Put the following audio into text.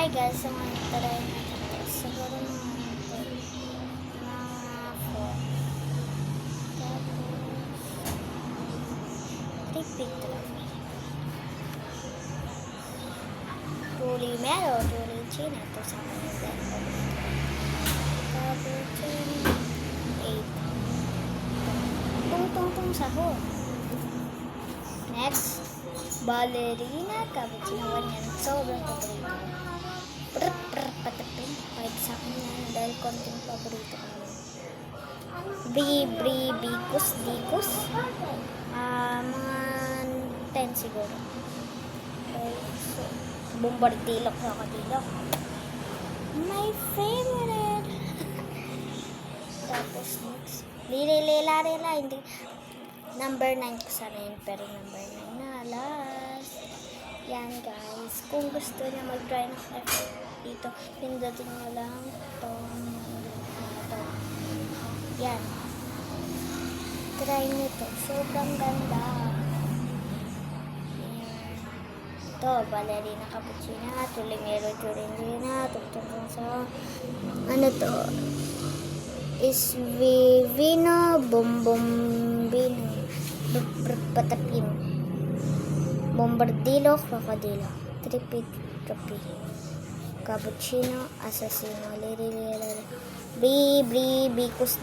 Hi guys, so ngayon try natin ito. Siguro mga 4. Tapos, repeat trophy. Truly Mero, Truly China. Ito sa akin yung dalawa. Tapos, 8. Tung sahur. Next, ballerina, cappuccino. Yan, sobrang paborito ko. Patapin. 5 sa akin yan dahil konting paborito ko. Bikus. Mga 10 siguro. Okay, so, bombardilok, krokodilok. My favorite. Tapos next, lila, hindi. Number 9 ko sana yun, pero number 9 na last. Yan guys, kung gusto niya mag-try ng effort dito, pindutin nyo lang ito. Yan. Try nyo to. Sobrang ganda. Yan. Ito, ballerina cappuccino, tulimero, turingina, tugtugtong sa, ano to, is vino, bombombino, patapin, bombardilo, crocodilo, tripit, cappuccino, assassino, bikus,